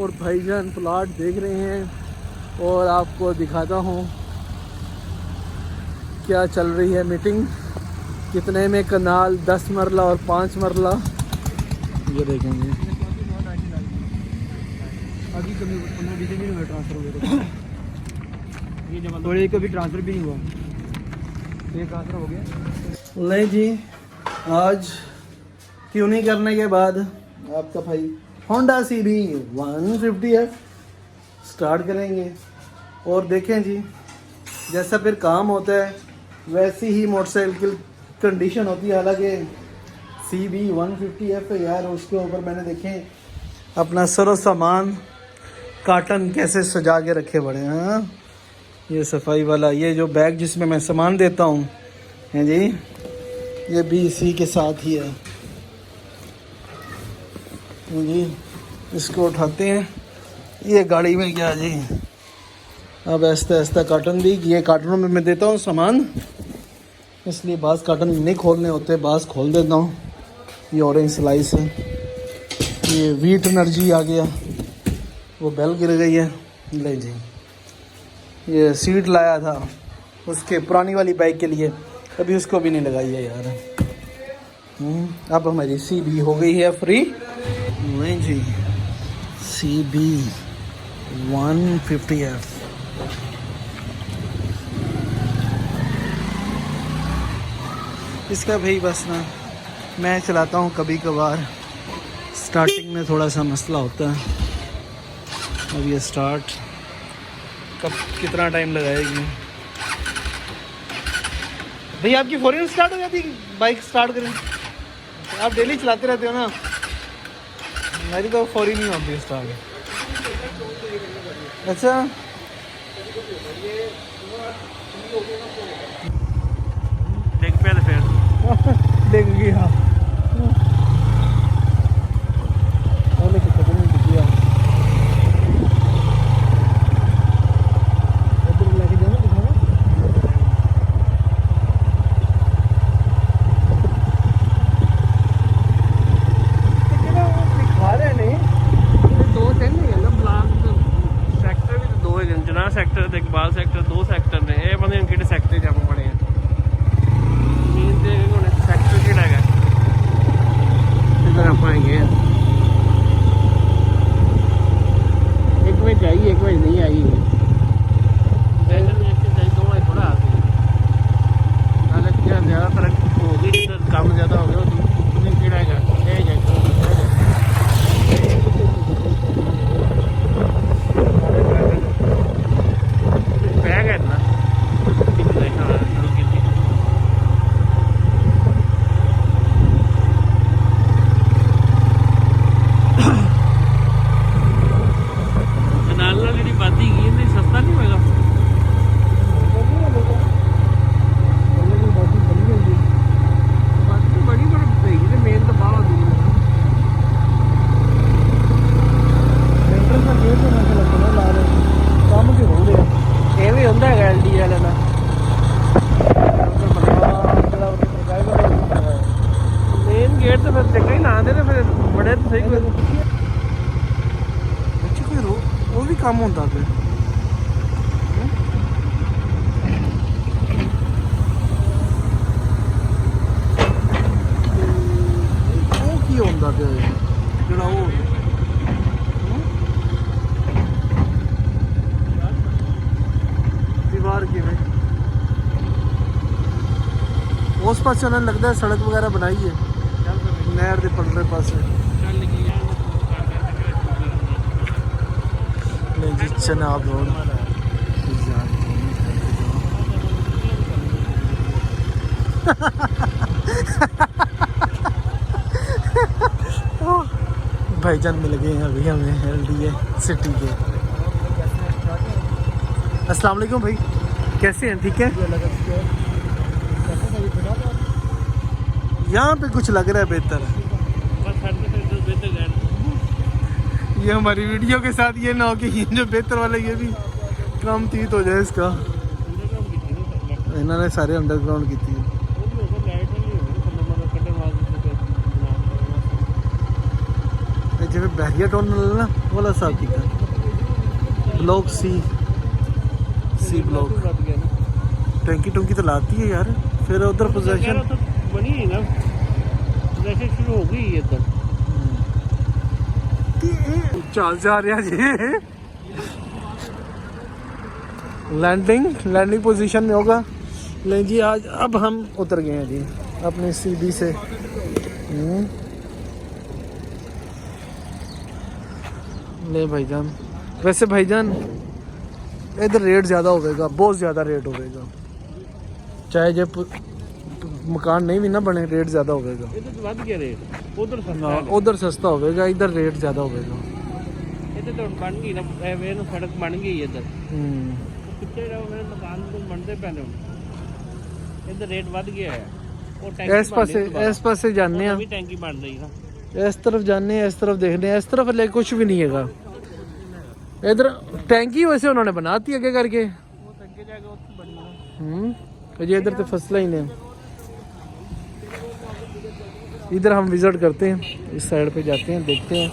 और भाईजान प्लाट देख रहे हैं और आपको दिखाता हूँ क्या चल रही है मीटिंग, कितने में कनाल, 10 मरला और 5 मरला, ये देखेंगे। अभी कभी 15-20 दिन हुए ट्रांसफर हुए, ये कभी ट्रांसफर भी नहीं हुआ, ये ट्रांसफर हो गया। नहीं जी, आज क्यों नहीं करने के बाद आपका भाई होंडा CB 150F स्टार्ट करेंगे और देखें जी, जैसा फिर काम होता है वैसी ही मोटरसाइकिल की कंडीशन होती है। हालांकि CB 150F है यार, उसके ऊपर मैंने देखें अपना सरो सामान कार्टन कैसे सजा के रखे बड़े हैं। ये सफाई वाला, ये जो बैग जिसमें मैं सामान देता हूँ हैं जी, ये भी इसी के साथ ही है जी। इसको उठाते हैं, ये गाड़ी में गया जी। अब ऐसा ऐसा कार्टन भी, ये कार्टनों में मैं देता हूँ सामान, इसलिए बास कार्टन नहीं खोलने होते, बास खोल देता हूँ। ये ऑरेंज स्लाइस है, ये वीट एनर्जी आ गया, वो बेल गिर गई है ले जी। ये सीट लाया था उसके पुरानी वाली बाइक के लिए, अभी उसको भी नहीं लगाई है यार। अब हमारी CB हो गई है फ्री। नहीं जी, CB 150F इसका भाई बस ना मैं चलाता हूँ कभी कभार, स्टार्टिंग में थोड़ा सा मसला होता है। अब ये स्टार्ट कब कितना टाइम लगाएगी भाई? आपकी फौरन स्टार्ट हो जाती बाइक? स्टार्ट करें, आप डेली चलाते रहते हो ना, मेरी तो फौरी नहीं होती स्टार्ट। अच्छा, देख पे फिर देख गया पहले कि खत्म नहीं किया। इधर लेके जाना दिखाना, दिखा रहे नहीं, 2 दिन नहीं है ना ब्लॉक सेक्टर भी, 2 है जना सेक्टर ते इकबाल सेक्टर, 2 सेक्टर ने। ये पता नहीं किहड़े सेक्टर च आप बने हैं, मीन ते हुण सेक्टर किहड़ा है इधर आप आएंगे। एक बजे आई, एक बजे नहीं आई, थोड़ा ज़्यादा फर्क हो गई, जिधर काम ज़्यादा हो गया किहड़ा है बैग है ना। सस्ता नहीं होगा, बड़ी बड़ी मेन तो बाहर काम की हो रहा है। ये भी होंगे LD वाले का मेन गेट तो फिर चंगा ही ला दे, फिर बड़े तो सही कोई वो भी काम होता फिर। वो की होता फिर जरा वो दीवार की में उस पास चलने लगता है, सड़क वगैरह बनाई है नहर के पटरे पास जी। चनाब रोड भाईजान मिल गए हैं अभी हमें LD सिटी के। अस्सलाम वालेकुम भाई, कैसे हैं? ठीक है, यहाँ पे कुछ लग रहा है बेहतर। ये हमारी वीडियो के साथ ये ना हो कि ये जो बेहतर वाला ये भी काम तीत हो जाए इसका। इन्होंने सारे अंडरग्राउंड की थी। जिमें बहरिया टनल ना वो वाला हिसाब किया ब्लॉक सी ब्लॉक टैंकी टूंकी तो लाती है यार फिर उधर पोजीशन बनी है ना जैसे शुरू हो गई इधर चल जा रहा जी लैंडिंग पोजीशन में होगा ले जी आज अब हम उतर गए हैं जी अपने सीढ़ी से ले भाईजान वैसे भाईजान इधर रेट ज़्यादा होगा बहुत ज़्यादा रेट होगा चाहे जब मकान नहीं भी ना बने रेट ज़्यादा होगा उधर सस्ता होगा इधर रेट ज़्यादा होगा बन गई ना सड़क बन गई इधर पिछले मकान बनते पे इधर रेट बढ़ गया है इस पासे जाने हैं टैंकी बन रही है इस तरफ जाने हैं इस तरफ देखने हैं इस तरफ ले कुछ भी नहीं है इधर टैंकी वैसे उन्होंने बनाती आगे करके ये इधर तो फसला ही नहीं इधर हम विजिट करते हैं इस साइड पे जाते हैं देखते हैं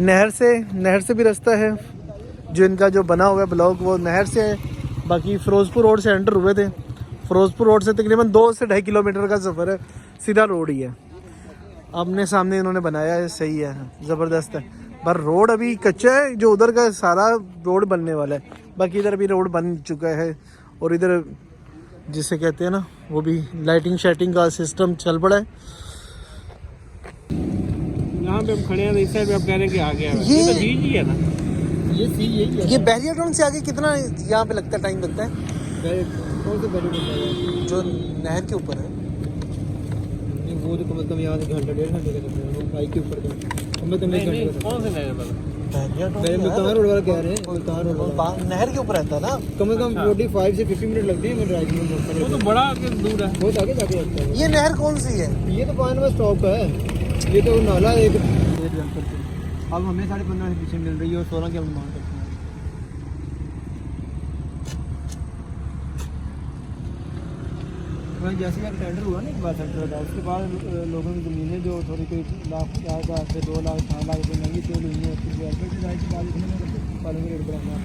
नहर से भी रास्ता है जो इनका जो बना हुआ है ब्लॉक वो नहर से है बाकी फिरोजपुर रोड से एंटर हुए थे फिरोजपुर रोड से तकरीबन 2 से 2.5 किलोमीटर का सफ़र है सीधा रोड ही है आमने सामने इन्होंने बनाया है सही है ज़बरदस्त है पर रोड अभी कच्चा है जो उधर का सारा रोड बनने वाला है बाकी इधर भी रोड बन चुका है और इधर जिसे कहते हैं ना वो भी लाइटिंग शाइटिंग का सिस्टम चल पड़ा है यहाँ पे हम खड़े हैं इस साइड पे आप कह रहे हैं कि आ गया है ये तो जी जी है ना ये बहरिया टाउन से आगे कितना यहाँ पे लगता है टाइम लगता है कौन से बहरिया जो नहर के ऊपर है वो तो कम से कम यहाँ से घंटा 1.5 घंटे का लगता है वो बाइक के ऊपर कौन से नहर पर मुल्तान रोड वाला कह रहे हैं मुल्तान रोड वाला नहर के ऊपर रहता है ना कम से कम 45 से 50 मिनट लगते हैं ड्राइविंग में वो तो बड़ा आगे दूर है बहुत आगे जाके लगता है ये नहर कौन सी है ये तो 5 नंबर स्टॉप है ये तो नाला एक अब हमें 15.5 से पीछे मिल रही है और 16 की हम मांग करते हैं जैसे कि टेंडर हुआ ना एक बार सेंटर का उसके बाद लोगों की ज़मीनें जो थोड़ी कोई लाख 4 से 2 लाख 4 लाख रुपये महंगी सेल हुई है उसकी गवर्नमेंट राइट के बाद इतने पालन रेट बढ़ाना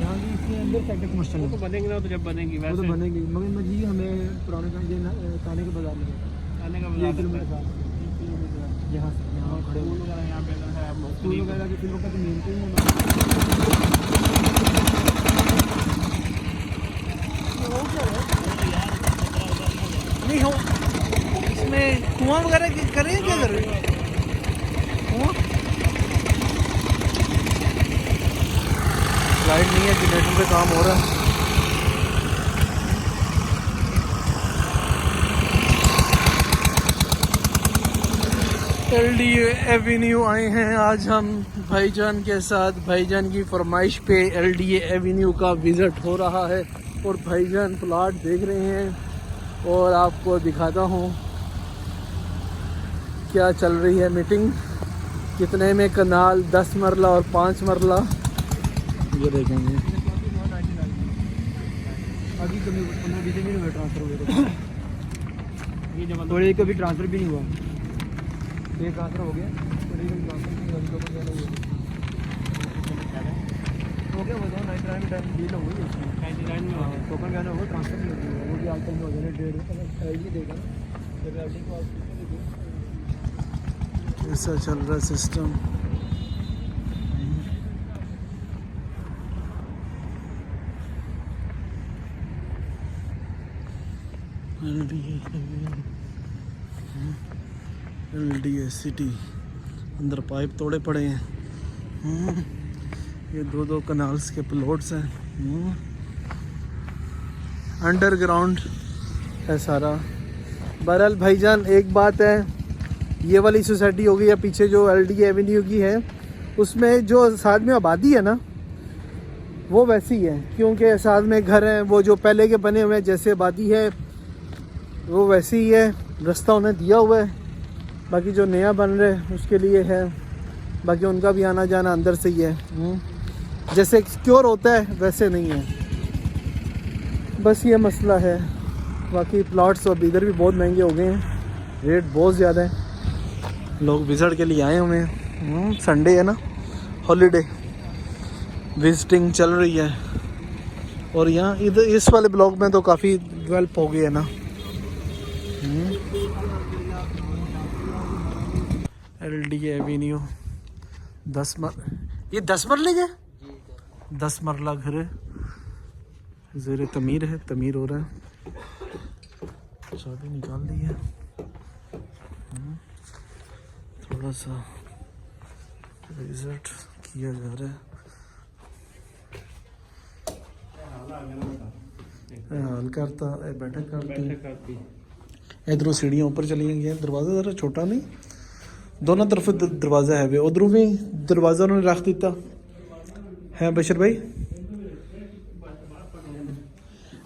यहाँ भी इसके अंदर सेक्टर कमर्शियल तो बनेंगे ना तो जब बनेंगी वो तो बनेगी मगर मजी हमें पुराने ताने के बाजार में ताने का बाजार किलोमीटर यहाँ से यहाँ खड़े यहाँ पे स्कूल वगैरह के फिर का तो मेन नहीं हो इसमें कुआं वगैरह करें क्या कर रहे हैं लाइट नहीं है जनरेटर पे काम हो रहा है LDA एवेन्यू आए हैं आज हम भाईजान के साथ भाईजान की फरमाइश पे LDA एवेन्यू का विज़िट हो रहा है और भाईजान प्लाट देख रहे हैं और आपको दिखाता हूँ क्या चल रही है मीटिंग कितने में कनाल 10 मरला और 5 मरला ये देखेंगे अभी कभी 15-20 मिनट में ट्रांसफ़र हो गया और एक अभी ट्रांसफ़र भी नहीं हुआ एक ट्रांसफ़र हो गया हो गया वो 99 में टाइम डील हो गई उसमें 99 में टोकन गया वो ट्रांसफ़र नहीं होगी वो भी आजकल में हो जाए 1.5 ये देगा ऐसा चल रहा है सिस्टम LDA सिटी अंदर पाइप तोड़े पड़े हैं ये 2-2 कनाल्स के प्लॉट्स हैं अंडरग्राउंड है सारा बहरहाल भाईजान एक बात है ये वाली सोसाइटी होगी या पीछे जो LDA एवेन्यू की है उसमें जो साथ में आबादी है ना वो वैसी है क्योंकि साथ में घर हैं वो जो पहले के बने हुए हैं जैसे आबादी है वो वैसी ही है रास्ता उन्हें दिया हुआ है बाकी जो नया बन रहा है उसके लिए है बाकी उनका भी आना जाना अंदर से ही है जैसे सिक्योर होता है वैसे नहीं है बस ये मसला है बाकी प्लॉट्स अब इधर भी बहुत महंगे हो गए हैं, रेट बहुत ज़्यादा है। लोग विजिट के लिए आए हुए हैं, संडे है ना, हॉलीडे, विजिटिंग चल रही है। और यहाँ इधर इस वाले ब्लॉक में तो काफ़ी डेवलप हो गया है ना। LD एवेन्यू 10 ये 10 मरले है, 10 मरला घर है, ज़ेर तमीर है, तमीर हो रहा है, चाबी निकाल दी है। थोड़ा सा विजिट किया जा रहा है। हाल करता बैठक करती। इधरों सीढ़ियाँ ऊपर चली गई, दरवाज़ा ज़रा छोटा नहीं, दोनों तरफ दरवाज़ा है वे, उधरों भी दरवाज़ा उन्होंने रख दिता है। बशर भाई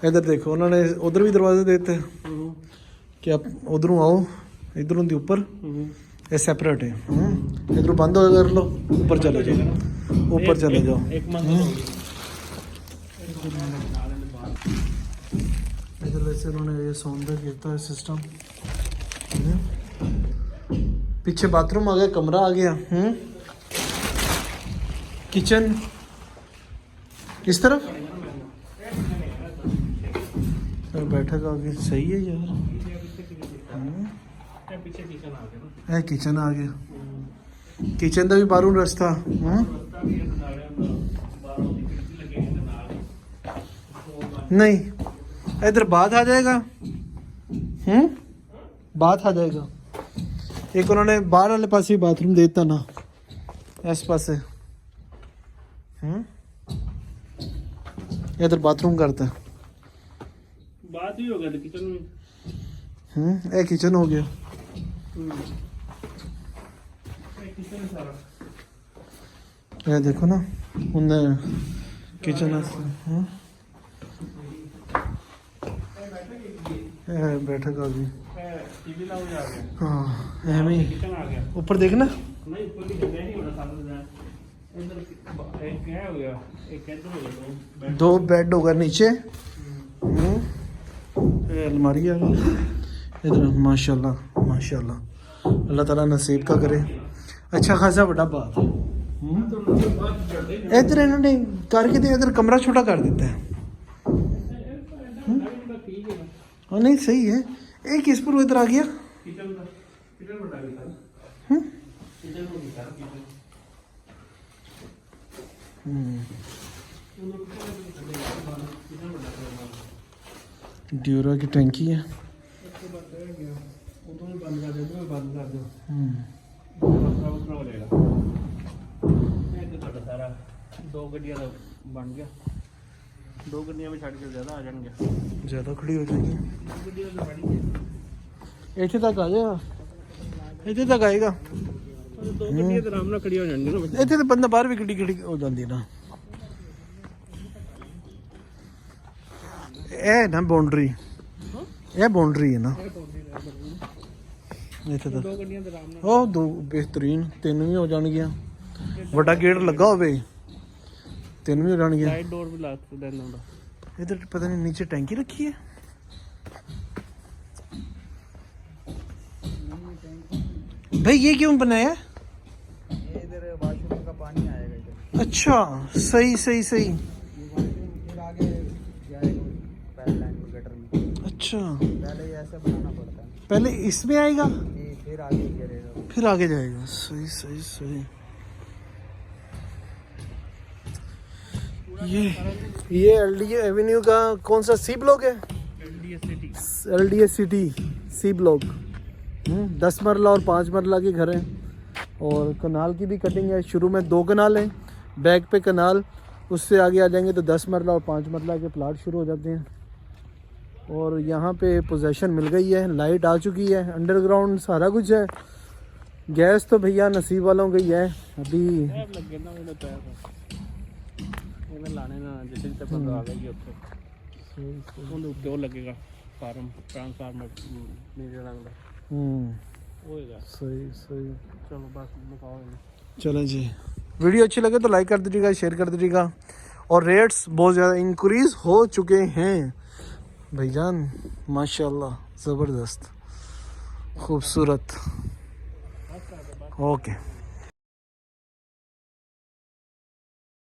इधर देखो, उन्होंने उधर भी दरवाज़ा देते हैं कि आप उधरों आओ, इधरों दी ऊपर ये सेपरेट है। इधरों बंद हो कर लो, ऊपर चले जाओ, ऊपर चले जाओ। इधर वैसे उन्होंने ये सौंदर्य किया है सिस्टम। पीछे बाथरूम आ गया, कमरा आ गया, किचन इस तरफ, बैठक आ गई, सही है यार। किचन आ गया, किचन का भी बाहरों रास्ता। नहीं इधर बात आ जाएगा, बात आ जाएगा। एक उन्होंने बाहर वाले पास ही बाथरूम देता ना, इस पास से इधर बाथरूम करता है, बात ही हो गया किचन में। ये किचन हो गया। ये देखो ना, उन्हें किचन बैठक आ गई। हाँ ऊपर देखना, दो बेड होगा नीचे, अलमारी आ गई इधर। माशाल्लाह माशाल्लाह, अल्लाह ताला नसीब का करे। अच्छा खासा बड़ा बात इधर इन्होंने करके दे, इधर कमरा छोटा कर देता है। हाँ नहीं सही है। एक इस पर इधर आ गया, ड्यूरा की टैंकी है। दो गड्डियां बन गया, दो गड्डियां भी छड़ के ज्यादा आ जाएंगे, ज़्यादा खड़ी हो जाएगी। इतने तक आ जाएगा, इतने तक आएगा। दो गड्डियां तो आराम नाल खड़ी हो जाएंगी ना। इतने तो बंदा बाहर भी खड़ी खड़ी हो जाती है ना। ਇਹ ਨਾ ਬਾਉਂਡਰੀ, ਇਹ ਬਾਉਂਡਰੀ ਹੈ ਨਾ ਇੱਥੇ ਤਾਂ। दो गड्डियां तो आराम नाल, ਉਹ ਦੋ ਬਿਹਤਰੀਨ, ਤਿੰਨ ਵੀ ਹੋ ਜਾਣਗੀਆਂ। ਵੱਡਾ ਗੇਟ ਲੱਗਾ ਹੋਵੇ, ਤਿੰਨ ਵੀ ਹੋ ਜਾਣਗੀਆਂ। साइड डोर भी ला देना होगा। इधर पता नहीं नीचे टैंकी रखी है। भाई ये क्यों बनाया? इधर वॉशरूम का पानी आएगा इधर। अच्छा सही सही सही। फिर आगे जाएगा पाइपलाइन को गटर में। अच्छा पहले ये ऐसे बनाना पड़ता है, पहले इसमें आएगा, फिर आगे गिरेगा। फिर आगे जाएगा। सही सही सही। ये LD एवेन्यू का कौन सा सी ब्लॉक है? LDS city C block. 10 मरला और 5 मरला के घर हैं, और कनाल की भी कटिंग है। शुरू में 2 कनाल हैं, बैक पे कनाल, उससे आगे आ जाएंगे तो 10 मरला और 5 मरला के प्लाट शुरू हो जाते हैं। और यहाँ पे पोजेशन मिल गई है, लाइट आ चुकी है, अंडरग्राउंड सारा कुछ है। गैस तो भैया नसीब वालों की है। अभी लाने ना जैसे तक बंदा आ गई ਉੱਥੇ ਉਹਦੇ ਉੱਤੇ ਉਹ ਲੱਗੇਗਾ ਫਾਰਮ ਟ੍ਰਾਂਸਫਾਰਮਰ ਨੀਲੇ रंग ਦਾ होएगा। सही सही। चलो बस मुकाओ। चलें जी, वीडियो अच्छी लगे तो लाइक कर दीजिएगा, शेयर कर दीजिएगा। और रेट्स बहुत ज़्यादा इंक्रीज़ हो चुके हैं, भाईजान माशाल्लाह ज़बरदस्त खूबसूरत। ओके